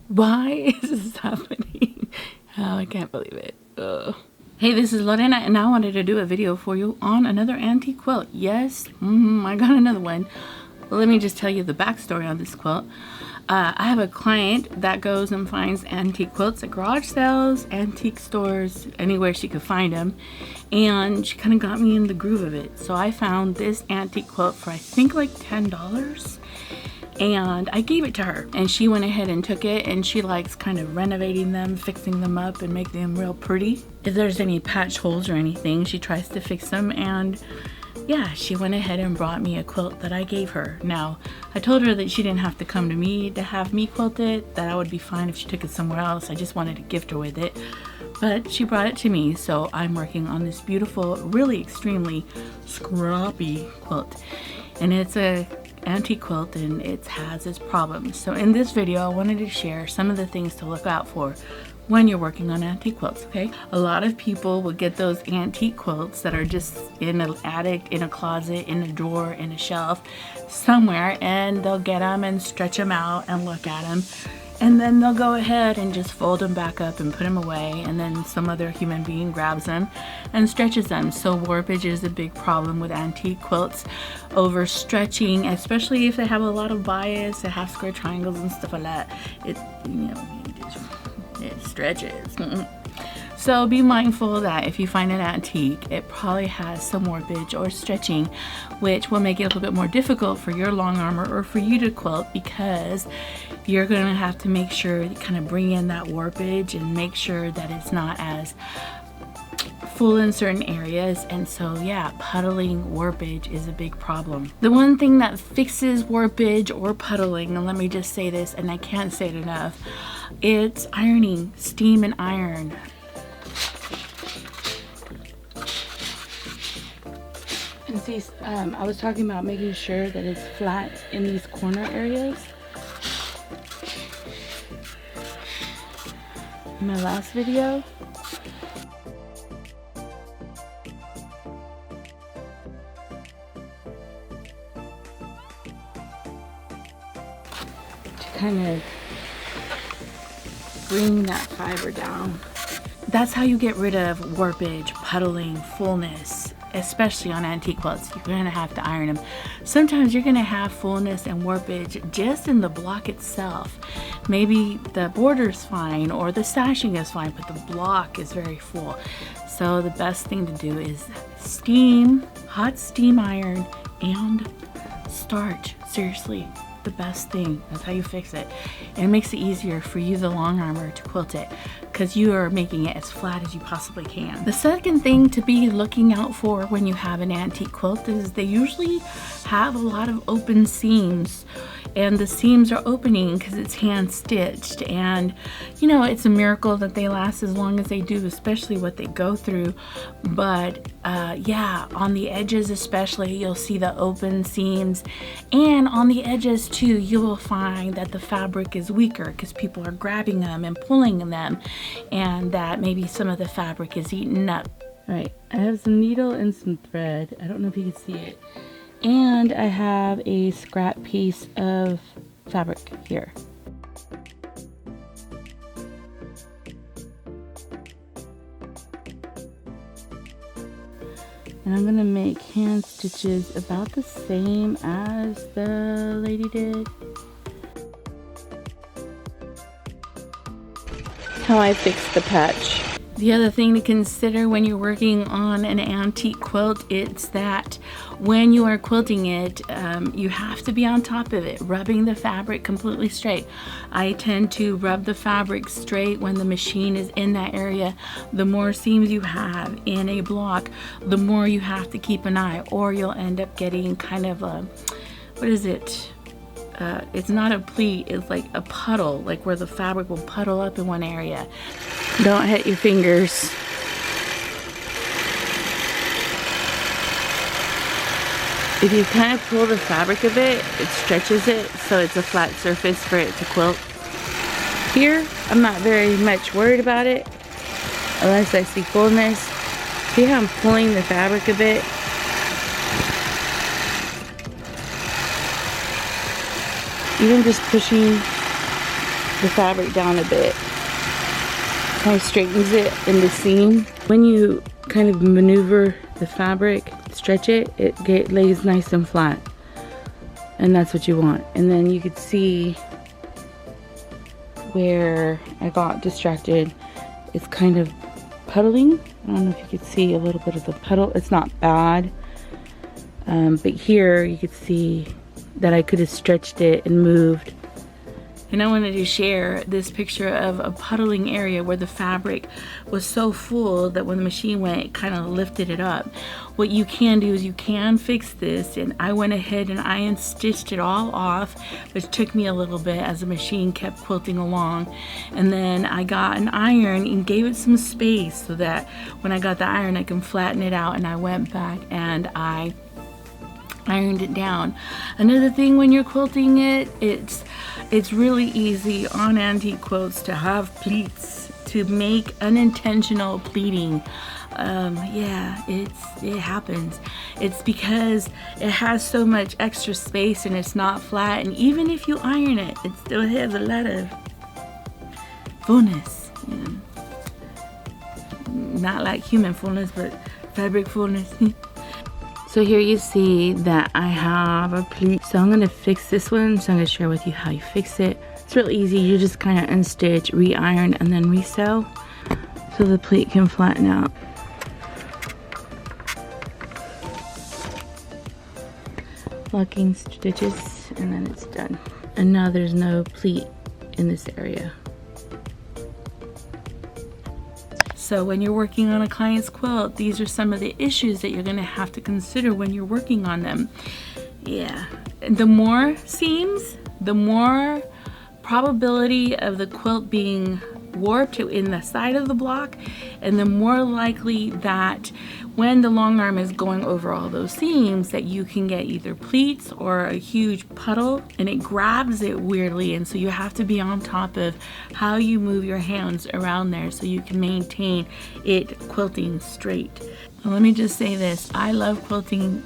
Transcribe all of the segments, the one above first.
Why is this happening? Oh, I can't believe it. Ugh. Hey, this is Lorena, and I wanted to do a video for you on another antique quilt. Yes, I got another one. Let me just tell you the backstory on this quilt. I have a client that goes and finds antique quilts at garage sales, antique stores, anywhere she could find them. And she kind of got me in the groove of it. So I found this antique quilt for I think like $10. And I gave it to her. And she went ahead and took it. And she likes kind of renovating them, fixing them up, and making them real pretty. If there's any patch holes or anything, she tries to fix them. And yeah, she went ahead and brought me a quilt that I gave her. Now, I told her that she didn't have to come to me to have me quilt it, that I would be fine if she took it somewhere else. I just wanted to gift her with it. But she brought it to me, so I'm working on this beautiful, really extremely scrappy quilt. And it's a antique quilt, and it has its problems. So in this video, I wanted to share some of the things to look out for when you're working on antique quilts, okay? A lot of people will get those antique quilts that are just in an attic, in a closet, in a drawer, in a shelf, somewhere, and they'll get them and stretch them out and look at them. And then they'll go ahead and just fold them back up and put them away, and then some other human being grabs them and stretches them. So warpage is a big problem with antique quilts. Overstretching, especially if they have a lot of bias, they have square triangles and stuff like that. It stretches. So be mindful that if you find an antique, it probably has some warpage or stretching, which will make it a little bit more difficult for your long armor or for you to quilt, because you're going to have to make sure you kind of bring in that warpage and make sure that it's not as full in certain areas. And so yeah, puddling warpage is a big problem. The one thing that fixes warpage or puddling, and let me just say this, and I can't say it enough, it's ironing, steam and iron. And see, I was talking about making sure that it's flat in these corner areas. In my last video, to kind of bring that fiber down. That's how you get rid of warpage, puddling, fullness, especially on antique quilts. You're gonna have to iron them. Sometimes you're gonna have fullness and warpage just in the block itself. Maybe the border's fine or the sashing is fine, but the block is very full. So the best thing to do is steam, hot steam iron, and starch. Seriously, the best thing. That's how you fix it. And it makes it easier for you, the long armor, to quilt it, because you are making it as flat as you possibly can. The second thing to be looking out for when you have an antique quilt is they usually have a lot of open seams, and the seams are opening because it's hand stitched. And you know, it's a miracle that they last as long as they do, especially what they go through. But yeah, on the edges especially, you'll see the open seams, and on the edges too, you will find that the fabric is weaker because people are grabbing them and pulling them, and that maybe some of the fabric is eaten up. All right, I have some needle and some thread. I don't know if you can see it. And I have a scrap piece of fabric here. And I'm gonna make hand stitches about the same as the lady did. How I fixed the patch. The other thing to consider when you're working on an antique quilt, it's that when you are quilting it, you have to be on top of it, rubbing the fabric completely straight. I tend to rub the fabric straight when the machine is in that area. The more seams you have in a block, the more you have to keep an eye, or you'll end up getting kind of a, what is it? It's not a pleat, it's like a puddle, like where the fabric will puddle up in one area. Don't hit your fingers. If you kind of pull the fabric a bit, it stretches it so it's a flat surface for it to quilt. Here, I'm not very much worried about it unless I see fullness. See how I'm pulling the fabric a bit? Even just pushing the fabric down a bit. Kind of straightens it in the seam. When you kind of maneuver the fabric, stretch it, it lays nice and flat. And that's what you want. And then you could see where I got distracted. It's kind of puddling. I don't know if you could see a little bit of the puddle. It's not bad. But here you could see that I could have stretched it and moved. And I wanted to share this picture of a puddling area where the fabric was so full that when the machine went, it kind of lifted it up. What you can do is you can fix this, and I went ahead and iron stitched it all off, which took me a little bit as the machine kept quilting along. And then I got an iron and gave it some space so that when I got the iron I can flatten it out, and I went back and I ironed it down. Another thing when you're quilting it, it's really easy on Antique Quilts to have pleats, to make unintentional pleating. Yeah, it happens. It's because it has so much extra space and it's not flat, and even if you iron it, it still has a lot of fullness. Not like human fullness, but fabric fullness. So here you see that I have a pleat. So I'm going to fix this one. So I'm going to share with you how you fix it. It's real easy. You just kind of unstitch, re-iron, and then resew so the pleat can flatten out. Locking stitches, and then it's done. And now there's no pleat in this area. So when you're working on a client's quilt, these are some of the issues that you're going to have to consider when you're working on them. Yeah, the more seams, the more probability of the quilt being warped in the side of the block, and the more likely that when the long arm is going over all those seams that you can get either pleats or a huge puddle, and it grabs it weirdly. And so you have to be on top of how you move your hands around there so you can maintain it quilting straight. Now, let me just say this, I love quilting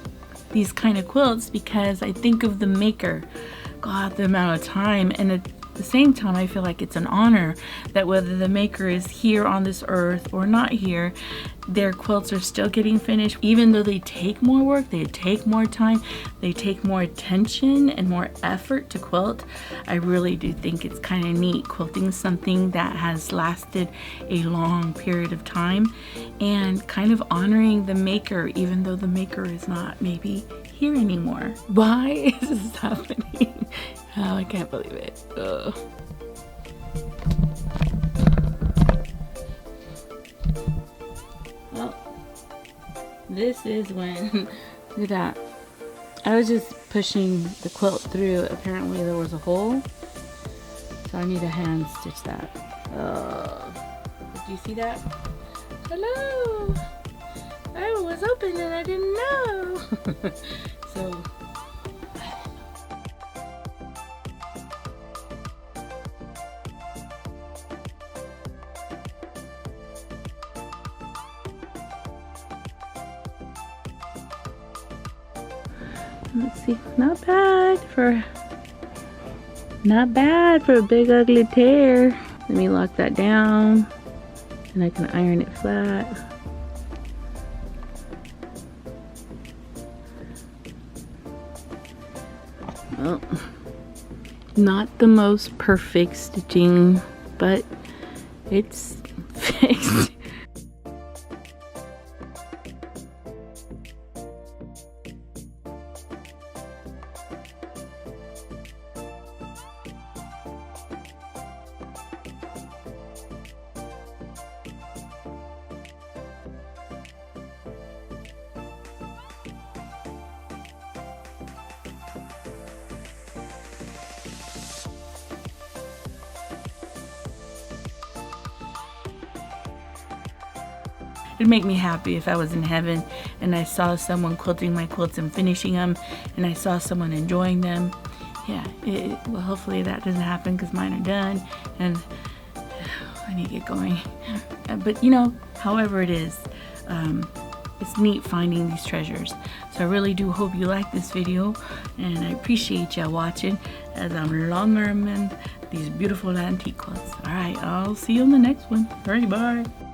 these kind of quilts because I think of the maker. God, the amount of time, and at the same time I feel like it's an honor that whether the maker is here on this earth or not here, their quilts are still getting finished. Even though they take more work, they take more time, they take more attention and more effort to quilt, I really do think it's kind of neat quilting something that has lasted a long period of time and kind of honoring the maker even though the maker is not maybe here anymore. Why is this happening? Oh, I can't believe it. Ugh. Well, this is when, look at that. I was just pushing the quilt through. Apparently there was a hole. So I need to hand stitch that. Do you see that? Hello! I was open and I didn't know. So let's see, not bad for a big ugly tear. Let me lock that down and I can iron it flat. Well, not the most perfect stitching, but it's fixed. It'd make me happy if I was in heaven and I saw someone quilting my quilts and finishing them, and I saw someone enjoying them. Yeah, well, hopefully that doesn't happen because mine are done and I need to get going. But you know, however it is, it's neat finding these treasures. So I really do hope you like this video, and I appreciate y'all watching as I'm longarming these beautiful antique quilts. All right, I'll see you on the next one. All right, bye.